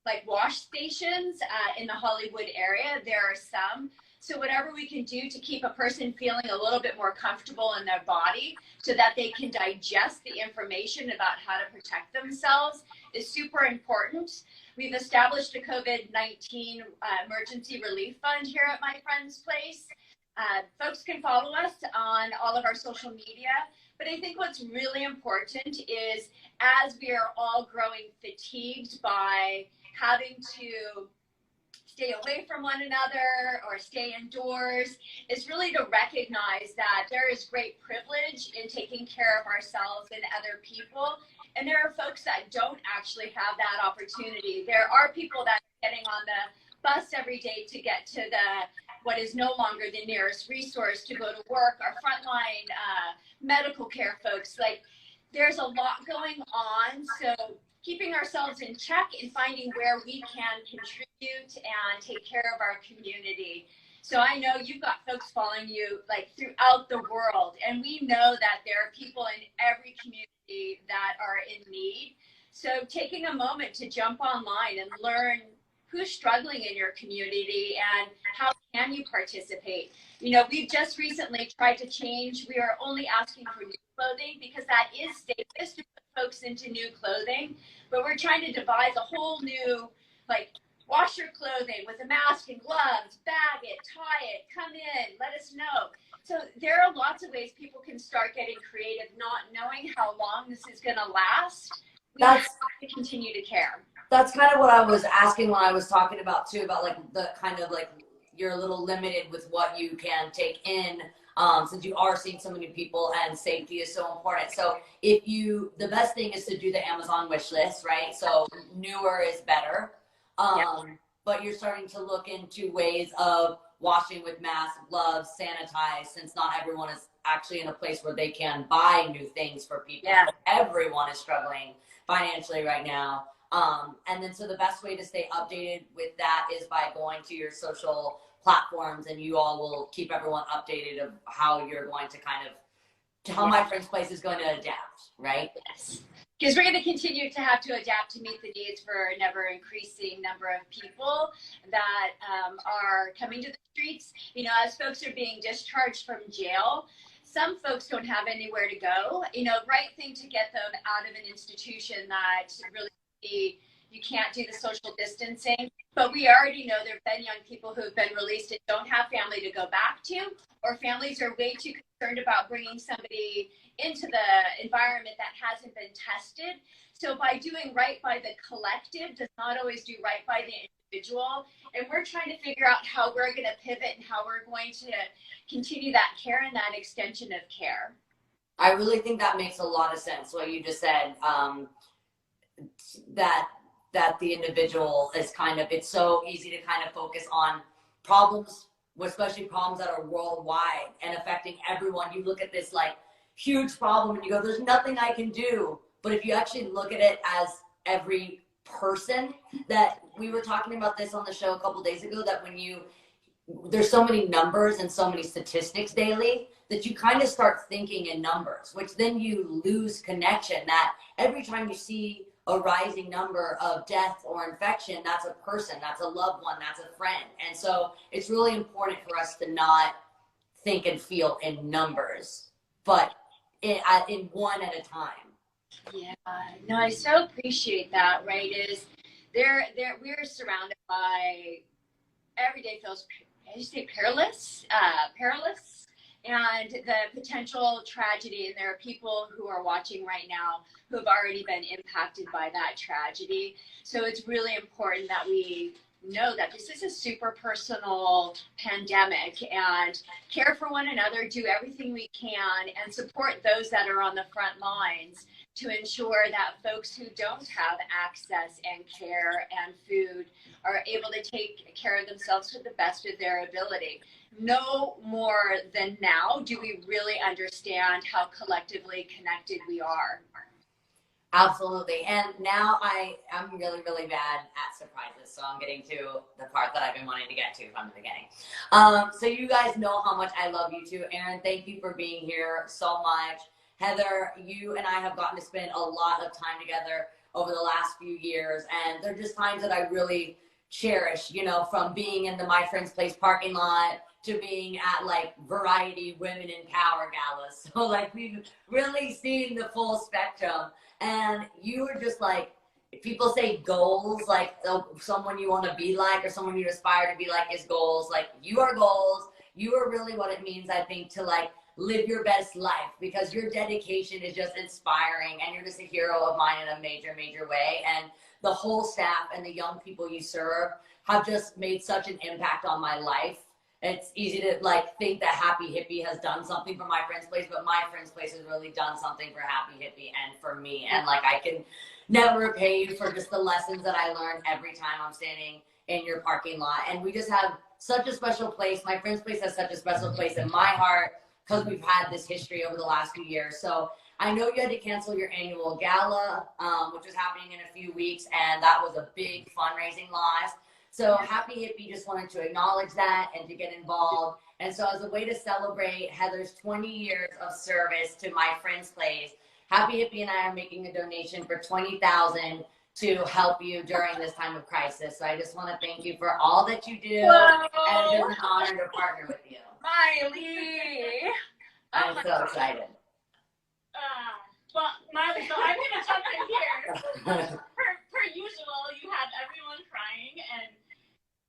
like wash stations in the Hollywood area. There are some. So whatever we can do to keep a person feeling a little bit more comfortable in their body so that they can digest the information about how to protect themselves is super important. We've established a COVID-19 emergency relief fund here at my friend's place. Folks can follow us on all of our social media. But I think what's really important is as we are all growing fatigued by having to stay away from one another or stay indoors, is really to recognize that there is great privilege in taking care of ourselves and other people. And there are folks that don't actually have that opportunity. There are people that are getting on the bus every day to get to what is no longer the nearest resource to go to work, our frontline medical care folks. Like, there's a lot going on. So keeping ourselves in check and finding where we can contribute and take care of our community. So I know you've got folks following you like throughout the world, and we know that there are people in every community that are in need. So taking a moment to jump online and learn who's struggling in your community and how can you participate. You know, we've just recently tried to change. We are only asking for new clothing because that is safest to put folks into new clothing. But we're trying to devise a whole new, like, wash your clothing with a mask and gloves, bag it, tie it, come in, let us know. So there are lots of ways people can start getting creative, not knowing how long this is going to last. We have to continue to care. That's kind of what I was asking when I was talking about too, about like the kind of like you're a little limited with what you can take in, since you are seeing so many people and safety is so important. So the best thing is to do the Amazon wish list, right? So newer is better. But you're starting to look into ways of washing with masks, gloves, sanitize, since not everyone is actually in a place where they can buy new things for people. Yeah. Everyone is struggling financially right now. And then so the best way to stay updated with that is by going to your social platforms, and you all will keep everyone updated of how you're going to kind of, how my friend's place is going to adapt, right? Yes. Because we're going to continue to have to adapt to meet the needs for an ever increasing number of people that are coming to the streets. You know, as folks are being discharged from jail, some folks don't have anywhere to go. You know, right thing to get them out of an institution that really you can't do the social distancing. But we already know there have been young people who have been released and don't have family to go back to, or families are way too concerned about bringing somebody into the environment that hasn't been tested. So by doing right by the collective does not always do right by the individual. And we're trying to figure out how we're going to pivot and how we're going to continue that care and that extension of care. I really think that makes a lot of sense, what you just said. That the individual is kind of, it's so easy to kind of focus on problems, especially problems that are worldwide and affecting everyone. You look at this like huge problem and you go, there's nothing I can do. But if you actually look at it as every person, that we were talking about this on the show a couple days ago, that there's so many numbers and so many statistics daily that you kind of start thinking in numbers, which then you lose connection, that every time you see a rising number of death or infection, that's a person, that's a loved one, that's a friend. And so it's really important for us to not think and feel in numbers, but in one at a time. Yeah, no, I so appreciate that, right? We're surrounded by, every day feels, how do you say, perilous, and the potential tragedy. And there are people who are watching right now who have already been impacted by that tragedy. So it's really important that we know that this is a super personal pandemic, and care for one another, do everything we can, and support those that are on the front lines to ensure that folks who don't have access and care and food are able to take care of themselves to the best of their ability. No more than now do we really understand how collectively connected we are. Absolutely. And now I'm really, really bad at surprises. So I'm getting to the part that I've been wanting to get to from the beginning. So you guys know how much I love you too. Aaron, thank you for being here so much. Heather, you and I have gotten to spend a lot of time together over the last few years. And they're just times that I really cherish, you know, from being in the My Friend's Place parking lot to being at like Variety Women in Power galas. So like we've really seen the full spectrum. And you were just like, people say goals, like someone you want to be like or someone you aspire to be like is goals. Like you are goals. You are really what it means, I think, to like live your best life, because your dedication is just inspiring and you're just a hero of mine in a major, major way. And the whole staff and the young people you serve have just made such an impact on my life. It's easy to like think that Happy Hippie has done something for My Friend's Place, but My Friend's Place has really done something for Happy Hippie and for me. And like I can never repay you for just the lessons that I learned every time I'm standing in your parking lot. And we just have such a special place. My Friend's Place has such a special place in my heart because we've had this history over the last few years. So I know you had to cancel your annual gala, which is happening in a few weeks, and that was a big fundraising loss. So Happy Hippie just wanted to acknowledge that and to get involved. And so as a way to celebrate Heather's 20 years of service to My Friend's Place, Happy Hippie and I are making a donation for $20,000 to help you during this time of crisis. So I just want to thank you for all that you do. Whoa. And it's an honor to partner with you. Miley! I'm so excited. Well, Miley, so I'm going to jump in here. Per usual, you had everyone crying, and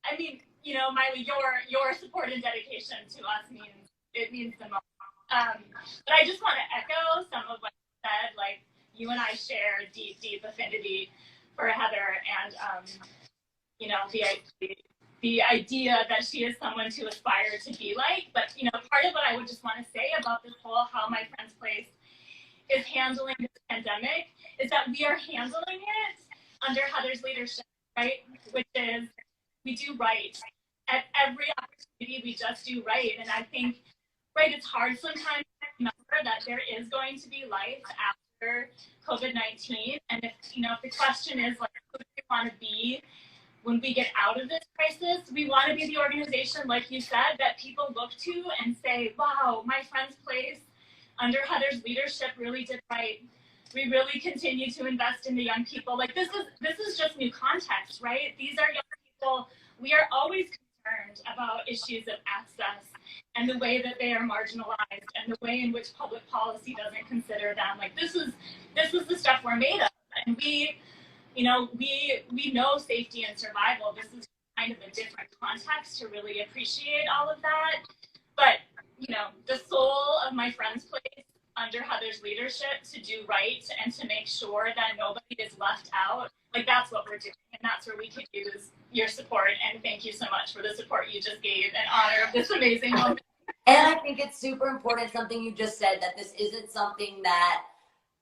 I mean, you know, Miley, your support and dedication to us means the most. But I just want to echo some of what you said. Like, you and I share deep, deep affinity for Heather, and you know, the idea that she is someone to aspire to be like. But you know, part of what I would just want to say about this whole How My Friend's Place is handling this pandemic is that we are handling it under Heather's leadership, right? Which is, we do right. At every opportunity, we just do right. And I think, right, it's hard sometimes to remember that there is going to be life after COVID-19. And if, you know, if the question is, like, who do we want to be when we get out of this crisis, we want to be the organization, like you said, that people look to and say, wow, My Friend's Place under Heather's leadership really did right. We really continue to invest in the young people. Like this is just new context, right? These are young people. We are always concerned about issues of access and the way that they are marginalized and the way in which public policy doesn't consider them. Like this is the stuff we're made of. And we know safety and survival. This is kind of a different context to really appreciate all of that. But you know, the soul of My Friend's Place under Heather's leadership to do right and to make sure that nobody is left out, like that's what we're doing. And that's where we could use your support. And thank you so much for the support you just gave in honor of this amazing moment. And I think it's super important, something you just said, that this isn't something that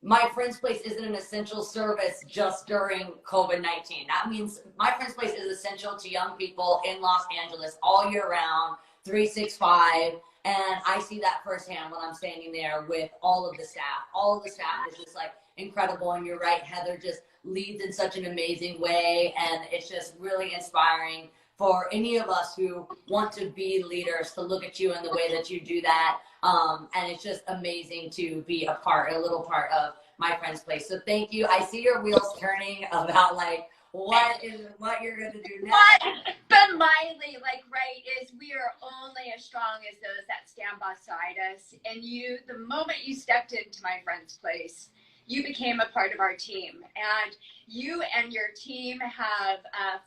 My Friend's Place isn't an essential service just during COVID-19. That means My Friend's Place is essential to young people in Los Angeles all year round, 365. And I see that firsthand when I'm standing there with all of the staff. All of the staff is just like incredible. And you're right, Heather just leads in such an amazing way. And it's just really inspiring for any of us who want to be leaders to look at you in the way that you do that. And it's just amazing to be a little part of My Friend's Place. So thank you. I see your wheels turning about like, what you're going to do next. But Miley, like, right, is we are only as strong as those that stand beside us. And the moment you stepped into My Friend's Place, you became a part of our team. And you and your team have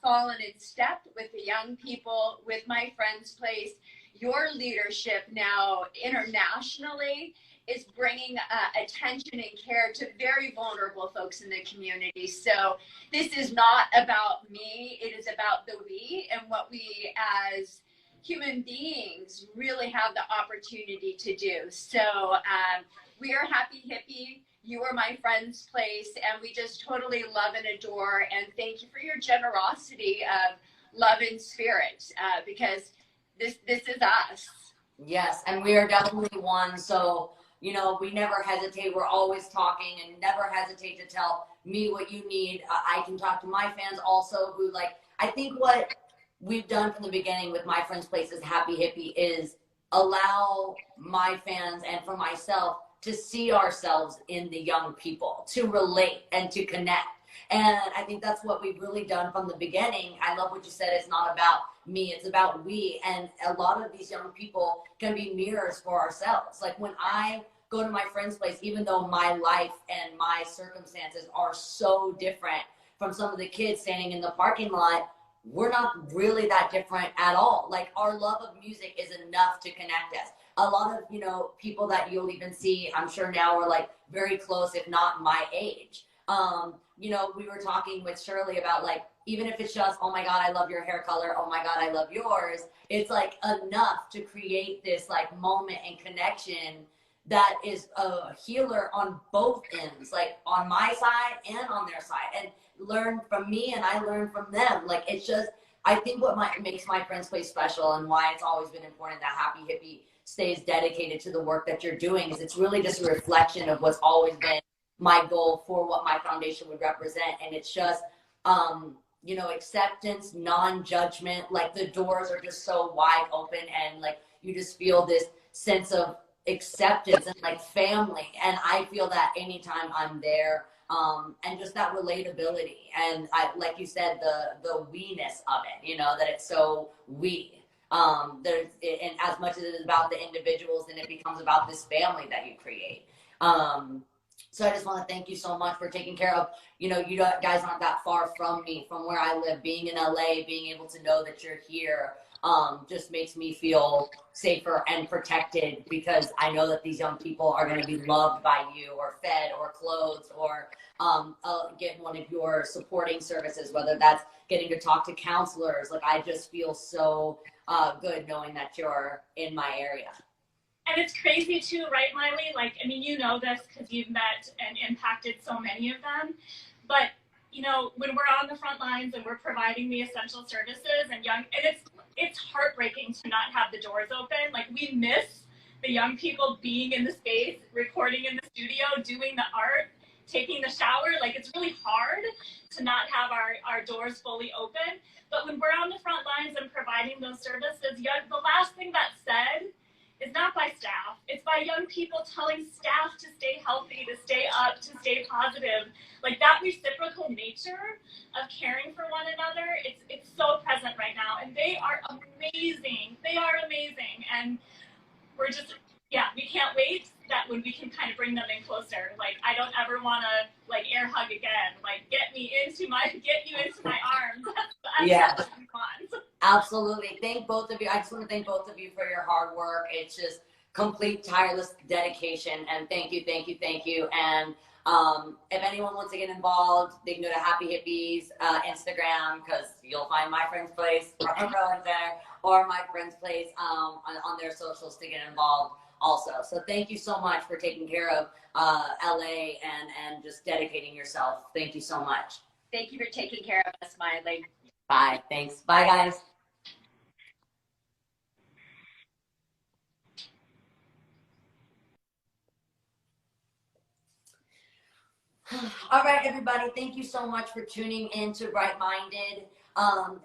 fallen in step with the young people, with My Friend's Place. Your leadership now internationally is bringing attention and care to very vulnerable folks in the community. So this is not about me. It is about the we and what we as human beings really have the opportunity to do. So we are Happy Hippie. You are my friend's place, and we just totally love and adore. And thank you for your generosity of love and spirit, because this is us. Yes, and we are definitely one. So, you know, we never hesitate. We're always talking, and never hesitate to tell me what you need. I can talk to my fans also who, like, I think what we've done from the beginning with my friend's place is Happy Hippie is allow my fans and for myself to see ourselves in the young people, to relate and to connect. And I think that's what we've really done from the beginning. I love what you said. It's not about me, it's about we. And a lot of these young people can be mirrors for ourselves. Like when I go to my friend's place, even though my life and my circumstances are so different from some of the kids standing in the parking lot, we're not really that different at all. Like our love of music is enough to connect us. A lot of, you know, people that you'll even see, I'm sure now are like very close, if not my age. You know, we were talking with Shirley about like, even if it's just, oh my God, I love your hair color. Oh my God, I love yours. It's like enough to create this like moment and connection that is a healer on both ends, like on my side and on their side, and learn from me and I learn from them. Like it's just, I think what makes my friend's place special and why it's always been important that Happy Hippie stays dedicated to the work that you're doing is it's really just a reflection of what's always been my goal for what my foundation would represent. And it's just, you know, acceptance, non-judgment, like the doors are just so wide open and like you just feel this sense of acceptance and like family. And I feel that anytime I'm there, and just that relatability. And I, like you said, the we-ness of it, you know, that it's so we. And as much as it is about the individuals, then it becomes about this family that you create. So I just want to thank you so much for taking care of, you know, you guys aren't that far from me, from where I live. Being in LA, being able to know that you're here, just makes me feel safer and protected, because I know that these young people are going to be loved by you or fed or clothed or get one of your supporting services, whether that's getting to talk to counselors. Like I just feel so good knowing that you're in my area. And it's crazy too, right, Miley? Like, I mean, you know this because you've met and impacted so many of them. But, you know, when we're on the front lines and we're providing the essential services and it's heartbreaking to not have the doors open. Like, we miss the young people being in the space, recording in the studio, doing the art, taking the shower. Like, it's really hard to not have our doors fully open. But when we're on the front lines and providing those services, the last thing that's said is not by staff. It's by young people telling staff to stay healthy, to stay up, to stay positive. Like that reciprocal nature of caring for one another, it's so present right now. And they are amazing. They are amazing. And we're just, yeah, we can't wait that when we can kind of bring them in closer. Like, I don't ever want to like air hug again. Like, get you into my arms. That's Yeah. what we want. Absolutely. Thank both of you. I just want to thank both of you for your hard work. It's just complete tireless dedication. And thank you, thank you, thank you. And if anyone wants to get involved, they can go to Happy Hippies Instagram, because you'll find my friend's place there, or my friend's place on their socials to get involved also. So thank you so much for taking care of LA and just dedicating yourself. Thank you so much. Thank you for taking care of us, Miley. Bye. Thanks. Bye, guys. All right, everybody. Thank you so much for tuning in to Bright Minded.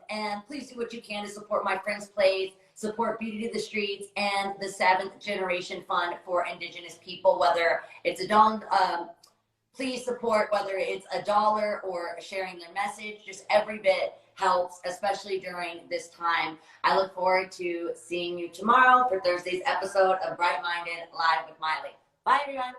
And please do what you can to support my friend's place, support Beauty to the Streets, and the 7th Generation Fund for Indigenous people. Whether it's please support, whether it's $1 or sharing their message. Just every bit helps, especially during this time. I look forward to seeing you tomorrow for Thursday's episode of Bright Minded Live with Miley. Bye, everyone.